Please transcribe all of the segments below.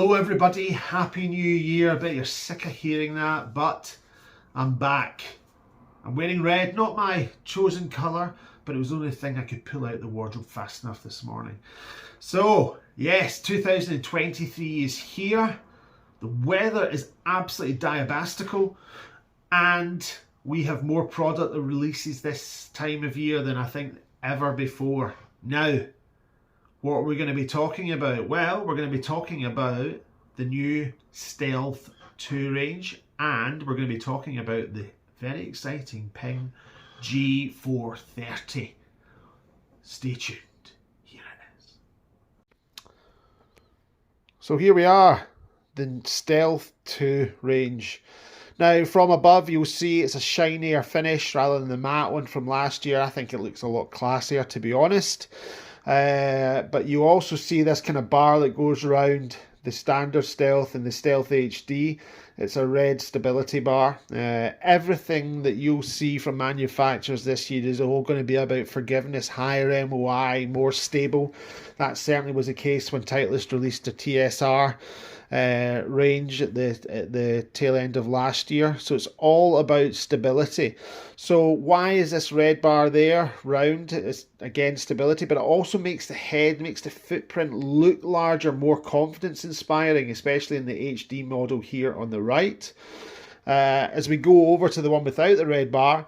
Hello everybody, Happy New Year. I bet you're sick of hearing that, but I'm back. I'm wearing red, not my chosen colour, but it was the only thing I could pull out the wardrobe fast enough this morning. So, yes, 2023 is here. The weather is absolutely diabastical, and we have more product that releases this time of year than I think ever before. Now, what are we going to be talking about? Well, we're going to be talking about the new Stealth 2 range, and we're going to be talking about the very exciting Ping G430. Stay tuned. Here it is. So here we are, the Stealth 2 range. Now, from above, you'll see it's a shinier finish rather than the matte one from last year. I think it looks a lot classier, to be honest. But you also see this kind of bar that goes around the standard Stealth and the Stealth HD. It's a red stability bar. Everything that you'll see from manufacturers this year is all going to be about forgiveness, higher MOI, more stable. That certainly was the case when Titleist released a TSR range at the tail end of last year. So it's all about stability. So why is this red bar there round? It's again stability, but it also makes the head, makes the footprint look larger, more confidence inspiring, especially in the HD model here on the right. As we go over to the one without the red bar,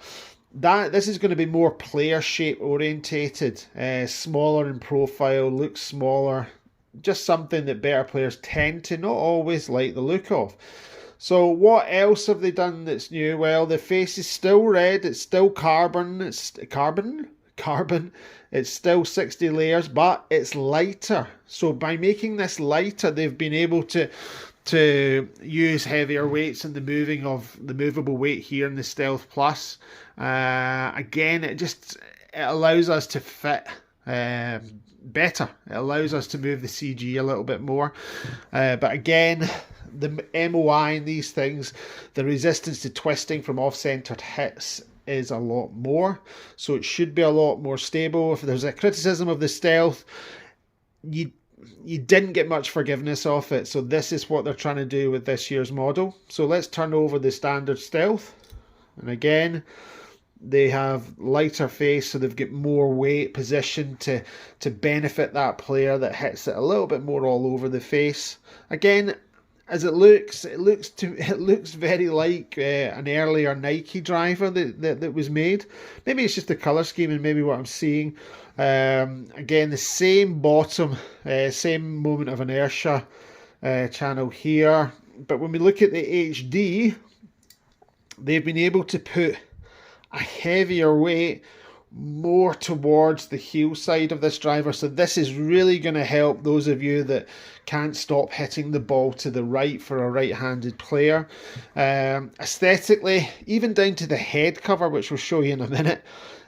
this is going to be more player shape orientated, smaller in profile, looks smaller. Just something that better players tend to not always like the look of. So what else have they done that's new? Well, the face is still red, it's still carbon, it's still 60 layers, but it's lighter. So by making this lighter, they've been able to use heavier weights in the moving of the movable weight here in the Stealth Plus. Again, it allows us to fit better. It allows us to move the CG a little bit more. But again, the MOI in these things, the resistance to twisting from off-centered hits is a lot more. So it should be a lot more stable. If there's a criticism of the Stealth, you didn't get much forgiveness off it. So this is what they're trying to do with this year's model. So let's turn over the standard Stealth. And again, they have lighter face, so they've got more weight positioned to benefit that player that hits it a little bit more all over the face. Again, as it looks very like an earlier Nike driver that was made. Maybe it's just the color scheme and maybe what I'm seeing. Again, the same bottom, same moment of inertia channel here. But when we look at the HD, they've been able to put a heavier weight more towards the heel side of this driver. So this is really going to help those of you that can't stop hitting the ball to the right for a right-handed player. Aesthetically, even down to the head cover, which we'll show you in a minute,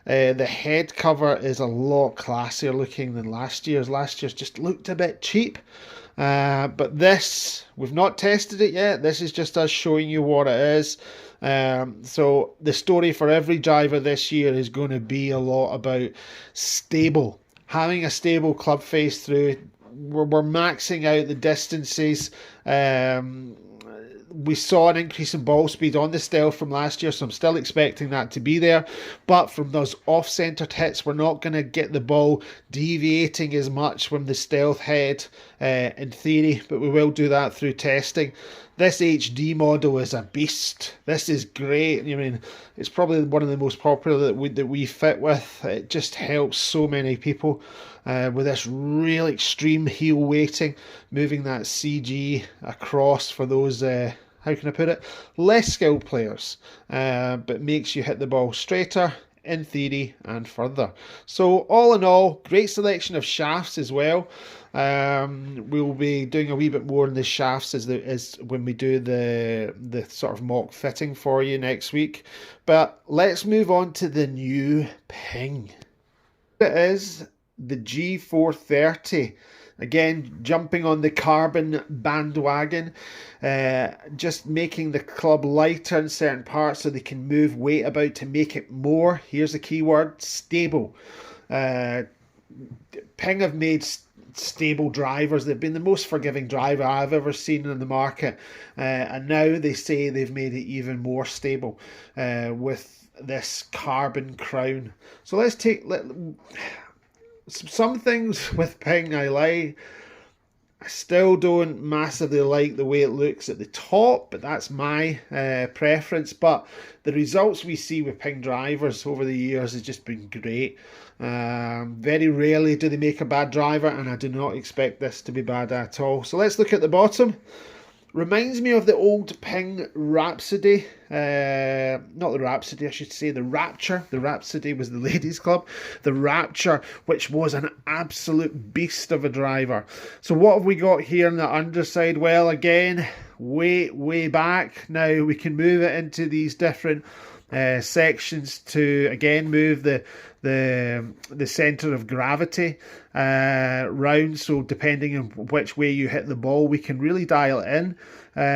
the head cover is a lot classier looking than last year's. Last year's just looked a bit cheap. But this, we've not tested it yet. This is just us showing you what it is. So the story for every driver this year is going to be a lot about stable, having a stable club face through. We're maxing out the distances. We saw an increase in ball speed on the Stealth from last year, so I'm still expecting that to be there. But from those off-centered hits, we're not going to get the ball deviating as much from the Stealth head in theory, but we will do that through testing. This HD model is a beast. This is great. I mean, it's probably one of the most popular that we fit with. It just helps so many people with this real extreme heel weighting, moving that CG across for those, how can I put it, less skilled players, but makes you hit the ball straighter in theory and further. So all in all, great selection of shafts as well. We'll be doing a wee bit more in the shafts as when we do the sort of mock fitting for you next week. But let's move on to the new Ping. It is the G430. Again, jumping on the carbon bandwagon, just making the club lighter in certain parts so they can move weight about to make it more, here's the key word, stable. Ping have made stable drivers. They've been the most forgiving driver I've ever seen in the market, and now they say they've made it even more stable with this carbon crown. So let's take some things with Ping I like. I still don't massively like the way it looks at the top, but that's my preference. But the results we see with Ping drivers over the years has just been great. Very rarely do they make a bad driver, and I do not expect this to be bad at all. So let's look at the bottom. Reminds me of the old Ping Rhapsody. Not the Rhapsody, I should say, the Rapture. The Rhapsody was the ladies' club. The Rapture, which was an absolute beast of a driver. So what have we got here on the underside? Well, again, way back. Now we can move it into these different sections to again move the center of gravity round. So depending on which way you hit the ball, we can really dial it in.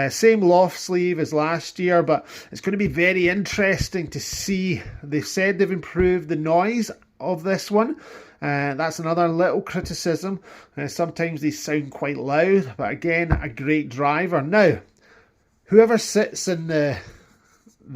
Same loft sleeve as last year, but it's going to be very interesting to see. They've said they've improved the noise of this one. That's another little criticism. Sometimes they sound quite loud, but again, a great driver. Now, whoever sits in the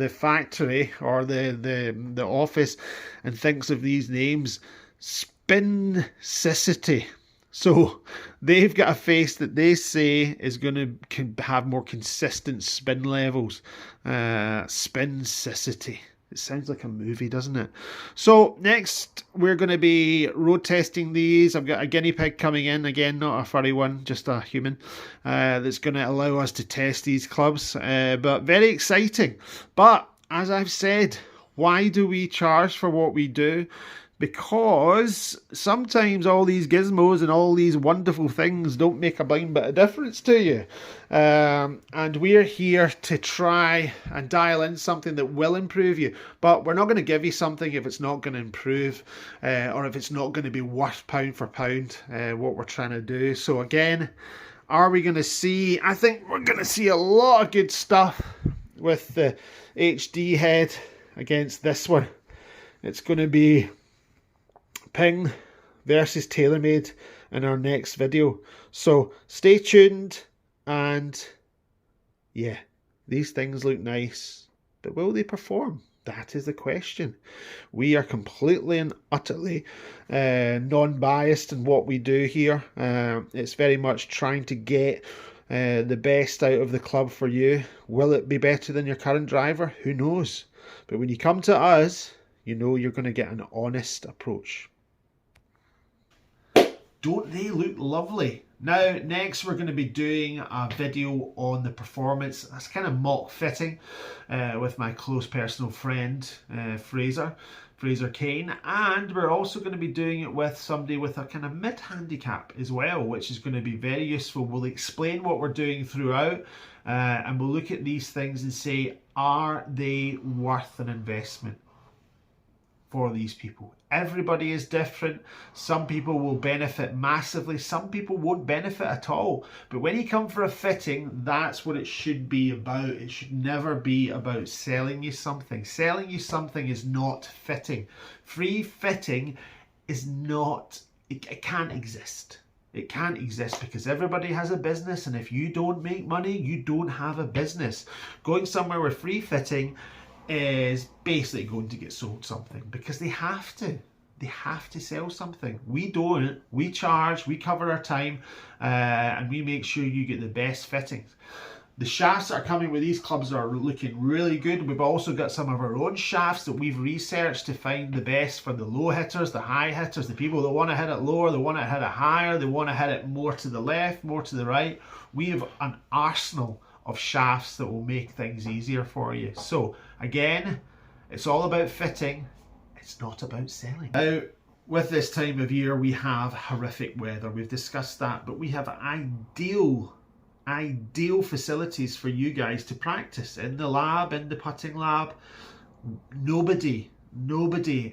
factory or the office and thinks of these names, Spincicity. So they've got a face that they say is going to have more consistent spin levels. Spincicity. It sounds like a movie, doesn't it? So next we're going to be road testing these. I've got a guinea pig coming in. Again, not a furry one, just a human. That's going to allow us to test these clubs. But very exciting. But as I've said, why do we charge for what we do? Because sometimes all these gizmos and all these wonderful things don't make a blind bit of difference to you. And we're here to try and dial in something that will improve you. But we're not going to give you something if it's not going to improve or if it's not going to be worth pound for pound what we're trying to do. So again, are we going to see... I think we're going to see a lot of good stuff with the HD head against this one. It's going to be Ping versus Taylormade in our next video. So stay tuned, and yeah, these things look nice, but will they perform? That is the question. We are completely and utterly non-biased in what we do here. It's very much trying to get the best out of the club for you. Will it be better than your current driver? Who knows? But when you come to us, you know you're going to get an honest approach. Don't they look lovely? Now, next we're going to be doing a video on the performance. That's kind of mock fitting with my close personal friend, Fraser Kane. And we're also going to be doing it with somebody with a kind of mid-handicap as well, which is going to be very useful. We'll explain what we're doing throughout and we'll look at these things and say, are they worth an investment for these people? Everybody is different. Some people will benefit massively. Some people won't benefit at all. But when you come for a fitting, that's what it should be about. It should never be about selling you something. Selling you something is not fitting. Free fitting is not, it can't exist. It can't exist because everybody has a business, and if you don't make money, you don't have a business. Going somewhere with free fitting is basically going to get sold something because they have to. They have to sell something. We don't. We charge, we cover our time, and we make sure you get the best fittings. The shafts that are coming with these clubs are looking really good. We've also got some of our own shafts that we've researched to find the best for the low hitters, the high hitters, the people that want to hit it lower, they want to hit it higher, they want to hit it more to the left, more to the right. We have an arsenal of shafts that will make things easier for you. So again, it's all about fitting, it's not about selling. Now, with this time of year, we have horrific weather. We've discussed that, but we have ideal facilities for you guys to practice in the lab, in the putting lab. Nobody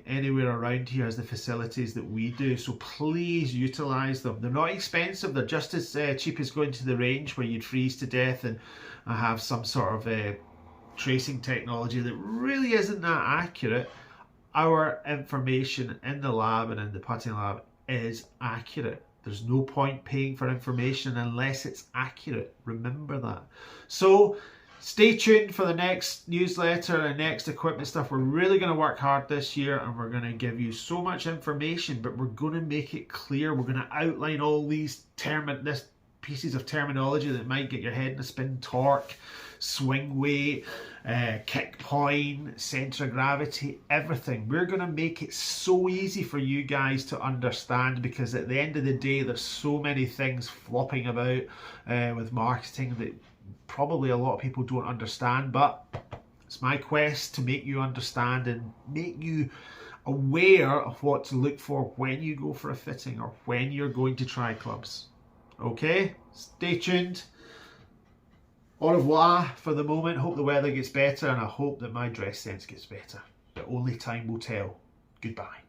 anywhere around here has the facilities that we do, so please utilize them. They're not expensive, they're just as cheap as going to the range where you'd freeze to death and have some sort of tracing technology that really isn't that accurate. Our information in the lab and in the putting lab is accurate. There's no point paying for information unless it's accurate. Remember that. So stay tuned for the next newsletter and next equipment stuff. We're really going to work hard this year, and we're going to give you so much information, but we're going to make it clear. We're going to outline all these pieces of terminology that might get your head in a spin: torque, swing weight, kick point, center of gravity, everything. We're going to make it so easy for you guys to understand, because at the end of the day, there's so many things flopping about with marketing that probably a lot of people don't understand, but it's my quest to make you understand and make you aware of what to look for when you go for a fitting or when you're going to try clubs. Okay, stay tuned. Au revoir for the moment. Hope the weather gets better, and I hope that my dress sense gets better. But only time will tell. Goodbye.